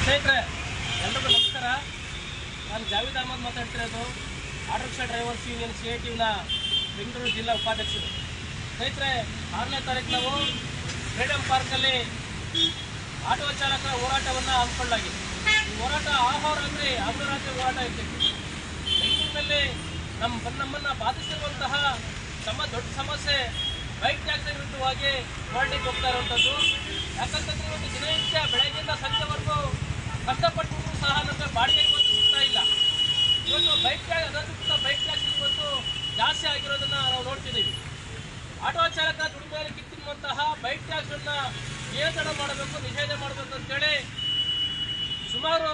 ಸ್ನೇಹಿತರೆ ಎಲ್ರಿಗೂ ನಮಸ್ಕಾರ. ನಾನು ಜಾವೇದ್ ಅಹಮದ್ ಮಾತಾಡ್ತಿರೋದು, ಆಟೋ ರಿಕ್ಷಾ ಡ್ರೈವರ್ಸ್ ಯೂನಿಯನ್ CITUನ ಬೆಂಗಳೂರು ಜಿಲ್ಲಾ ಉಪಾಧ್ಯಕ್ಷರು. ಸ್ನೇಹಿತರೆ 6ನೇ ತಾರೀಕು ನಾವು ಫ್ರೀಡಮ್ ಪಾರ್ಕಲ್ಲಿ ಆಟೋ ಚಾಲಕರ ಹೋರಾಟವನ್ನು ಹಮ್ಮಿಕೊಳ್ಳಲಾಗಿದೆ. ಈ ಹೋರಾಟ ಆಹೋರ ಅಂದರೆ ಹಗಲು ರಾತ್ರಿ ಹೋರಾಟ ಇರ್ತೈತಿ. ಬೆಂಗಳೂರಿನಲ್ಲಿ ನಮ್ಮನ್ನು ಬಾಧಿಸಿರುವಂತಹ ದೊಡ್ಡ ಸಮಸ್ಯೆ ಬೈಕ್ ಟ್ಯಾಕ್ಸಿ ವಿರುದ್ಧವಾಗಿ ಹೋರಾಟಕ್ಕೆ ಹೋಗ್ತಾ ಇರುವಂಥದ್ದು. ಯಾಕಂತಂದ್ರೆ ಇವತ್ತು ದಿನನಿತ್ಯ ಬೆಳಗ್ಗೆಯಿಂದ ಸಂಜೆವರೆಗೂ ಕಷ್ಟಪಟ್ಟು ಸಹ ನಮಗೆ ಬಾಡಿಗೆ ಇವತ್ತು ಸಿಗ್ತಾ ಇಲ್ಲ. ಇವತ್ತು ಬೈಕ್ ಟ್ಯಾಕ್ಸಿ ಇವತ್ತು ಜಾಸ್ತಿ ಆಗಿರೋದನ್ನು ನಾವು ನೋಡ್ತಿದ್ದೀವಿ. ಆಟೋ ಚಾಲಕ ದುಡಿಮೆಯಲ್ಲಿ ಕಿತ್ತಿರುವಂತಹ ಬೈಕ್ ಟ್ಯಾಕ್ಸನ್ನು ನಿಯಂತ್ರಣ ಮಾಡಬೇಕು, ನಿಷೇಧ ಮಾಡಬೇಕು ಅಂತೇಳಿ ಸುಮಾರು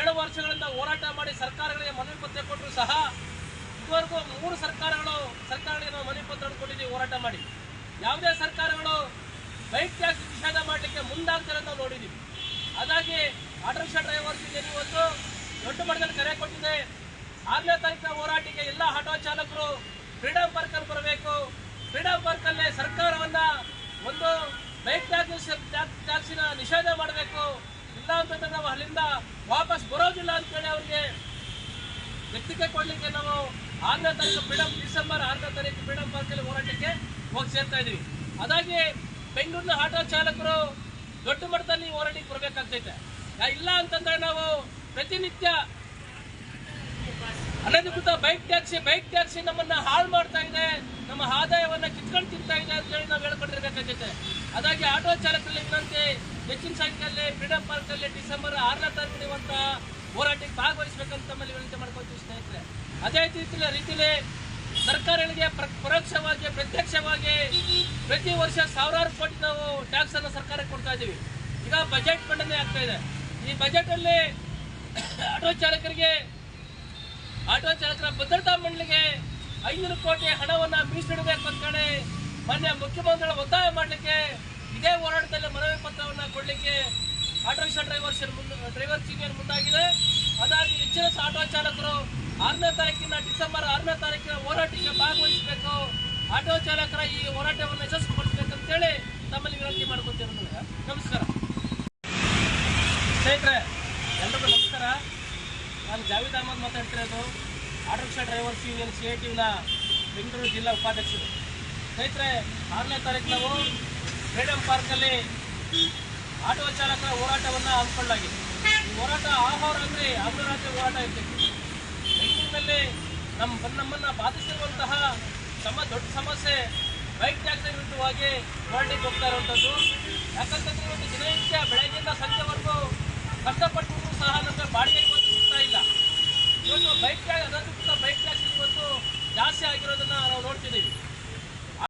7 ವರ್ಷಗಳಿಂದ ಹೋರಾಟ ಮಾಡಿ ಸರ್ಕಾರಗಳಿಗೆ ಮನವಿ ಪತ್ರ ಕೊಟ್ಟರು ಸಹ ಇದುವರೆಗೂ 3 ಸರ್ಕಾರಗಳಿಗೆ ನಾವು ಮನವಿ ಪತ್ರ ಕೊಟ್ಟಿದ್ದೀವಿ ಹೋರಾಟ ಮಾಡಿ. ಯಾವುದೇ ಸರ್ಕಾರಗಳು ಬೈಕ್ ಟ್ಯಾಕ್ಸ್ ನಿಷೇಧ ಮಾಡಲಿಕ್ಕೆ ಮುಂದಾಗ್ತಾರೆ ನಾವು ನೋಡಿದ್ದೀವಿ. ಹಾಗಾಗಿ ಆಟೋ ರಿಕ್ಷಾ ಡ್ರೈವರ್ಸ್ ಯೂನಿಯನ್ ಇವತ್ತು ದೊಡ್ಡ ಮಟ್ಟದಲ್ಲಿ ಕರೆ ಕೊಟ್ಟಿದೆ. 6ನೇ ತಾರೀಕಿನ ಹೋರಾಟಕ್ಕೆ ಎಲ್ಲ ಆಟೋ ಚಾಲಕರು ಫ್ರೀಡಮ್ ಪಾರ್ಕಲ್ಲಿ ಬರಬೇಕು. ಫ್ರೀಡಮ್ ಪಾರ್ಕಲ್ಲಿ ಸರ್ಕಾರವನ್ನು ಒಂದು ಬೈಕ್ ಟ್ಯಾಕ್ಸಿನ ನಿಷೇಧ ಮಾಡಬೇಕು. ಇಲ್ಲ ಅಂತಂದ್ರೆ ನಾವು ಅಲ್ಲಿಂದ ವಾಪಸ್ ಬರೋದಿಲ್ಲ ಅಂತೇಳಿ ಅವ್ರಿಗೆ ವ್ಯಕ್ತಿಗೆ ಕೊಡಲಿಕ್ಕೆ ನಾವು 6ನೇ ತಾರೀಕು ಡಿಸೆಂಬರ್ 6ನೇ ತಾರೀಕು ಫ್ರೀಡಮ್ ಪಾರ್ಕಲ್ಲಿ ಹೋರಾಟಕ್ಕೆ ಹೋಗಿ ಸೇರ್ತಾ ಇದ್ದೀವಿ. ಅದಾಗಿ ಬೆಂಗಳೂರಿನ ಆಟೋ ಚಾಲಕರು ದೊಡ್ಡ ಮಟ್ಟದಲ್ಲಿ ಹೋರಾಟಕ್ಕೆ ಬರಬೇಕಾಗ್ತೈತೆ. ಇಲ್ಲ ಅಂತಂದ್ರೆ ನಾವು ಪ್ರತಿನಿತ್ಯ ಅನಧಿಕೃತ ಬೈಕ್ ಟ್ಯಾಕ್ಸಿ ನಮ್ಮನ್ನ ಹಾಳು ಮಾಡ್ತಾ ಇದೆ, ನಮ್ಮ ಆದಾಯವನ್ನು ಕಿತ್ಕೊಂಡು ತಿಂತಾ ಇದೆ ಅಂತ ಹೇಳಿ ನಾವು ಹೇಳ್ಕೊಂಡಿರ್ಬೇಕಾಗೈತೆ. ಅದಾಗಿ ಆಟೋ ಚಾಲಕರಲ್ಲಿ ವಿನಂತಿ, ಹೆಚ್ಚಿನ ಸಂಖ್ಯೆಯಲ್ಲಿ ಫ್ರೀಡಮ್ ಪಾರ್ಕಲ್ಲಿ ಡಿಸೆಂಬರ್ 6ನೇ ತಾರೀಕು ನಡೆಯುವಂತಹ ಹೋರಾಟಕ್ಕೆ ಭಾಗವಹಿಸಬೇಕಂತ ತಮ್ಮಲ್ಲಿ ವಿನಂತಿ ಮಾಡ್ಕೊಳ್ತೀವಿ ಸ್ನೇಹಿತರೆ. ಅದೇ ರೀತಿಯಲ್ಲಿ ಸರ್ಕಾರಗಳಿಗೆ ಪರೋಕ್ಷವಾಗಿ ಪ್ರತ್ಯಕ್ಷವಾಗಿ ಪ್ರತಿ ವರ್ಷ ಸಾವಿರಾರು ಕೋಟಿ ನಾವು ಟ್ಯಾಕ್ಸ್ ಅನ್ನು ಸರ್ಕಾರಕ್ಕೆ ಕೊಡ್ತಾ ಇದ್ದೀವಿ. ಈಗ ಬಜೆಟ್ ಮಂಡನೆ ಆಗ್ತಾ ಇದೆ. ಈ ಬಜೆಟ್ ಅಲ್ಲಿ ಆಟೋ ಚಾಲಕರ ಭದ್ರತಾ ಮಂಡಳಿಗೆ 500 ಕೋಟಿ ಹಣವನ್ನು ಮೀಸಲಿಡಬೇಕು ಅಂತೇಳಿ ಮಾನ್ಯ ಮುಖ್ಯಮಂತ್ರಿಗಳ ಒತ್ತಾಯ ಮಾಡಲಿಕ್ಕೆ ಇದೇ ಹೋರಾಟದಲ್ಲಿ ಮನವಿ ಪತ್ರವನ್ನು ಕೊಡಲಿಕ್ಕೆ ಆಟೋ ರಿಕ್ಷಾ ಡ್ರೈವರ್ಸ್ ಯೂನಿಯನ್ ಮುಂದಾಗಿದೆ. ಅದಾಗಿ ಹೆಚ್ಚಿನ ಆಟೋ ಚಾಲಕರು 6ನೇ ತಾರೀಕಿನ ಡಿಸೆಂಬರ್ 6ನೇ ತಾರೀಕಿನ ಹೋರಾಟಕ್ಕೆ ಭಾಗವಹಿಸಬೇಕು. ಆಟೋ ಚಾಲಕರ ಈ ಹೋರಾಟವನ್ನು ಯಶಸ್ವಿಗೊಳಿಸಬೇಕಂತೇಳಿ ತಮ್ಮಲ್ಲಿ ವಿನಂತಿ ಮಾಡ್ಕೊತೀವಿ. ನಮಸ್ಕಾರ ಸ್ನೇಹಿತರೆ, ಎಲ್ರಿಗೂ ನಮಸ್ಕಾರ. ನಾನು ಜಾವೇದ್ ಅಹಮದ್ ಮಾತಾಡ್ತಿರೋದು, ಆಟೋ ರಿಕ್ಷಾ ಡ್ರೈವರ್ಸ್ ಯೂನಿಯನ್ CITUನ ಬೆಂಗಳೂರು ಜಿಲ್ಲಾ ಉಪಾಧ್ಯಕ್ಷರು. ಸ್ನೇಹಿತರೆ 6ನೇ ತಾರೀಕು ನಾವು ಫ್ರೀಡಮ್ ಪಾರ್ಕಲ್ಲಿ ಆಟೋ ಚಾಲಕರ ಹೋರಾಟವನ್ನು ಹಮ್ಮಿಕೊಳ್ಳಲಾಗಿದೆ. ಈ ಹೋರಾಟ ಆಹೋರ ಅಂದರೆ ಹಗಲು ರಾತ್ರಿ ಹೋರಾಟ ಇರ್ತೈತಿ. ಬೆಂಗಳೂರಿನಲ್ಲಿ ನಮ್ಮನ್ನು ಬಾಧಿಸಿರುವಂತಹ ದೊಡ್ಡ ಸಮಸ್ಯೆ ಬೈಕ್ ಟ್ಯಾಕ್ಸಿ ವಿರುದ್ಧವಾಗಿ ಹೋರಾಟಕ್ಕೆ ಹೋಗ್ತಾ ಇರುವಂಥದ್ದು. ಯಾಕಂತಂದ್ರೆ ಇವತ್ತು ದಿನನಿತ್ಯ ಬೆಳಗ್ಗೆಯಿಂದ ಸಂಜೆವರೆಗೂ ಕಷ್ಟಪಟ್ಟು ಸಹ ನಮಗೆ ಬಾಡಿಗೆ ಇವತ್ತು ಸಿಗ್ತಾ ಇಲ್ಲ. ಇವತ್ತು ಅನಧಿಕೃತ ಬೈಕ್ ಟ್ಯಾಕ್ಸಿ ಇವತ್ತು ಜಾಸ್ತಿ ಆಗಿರೋದನ್ನು ನಾವು ನೋಡ್ತಿದ್ದೀವಿ.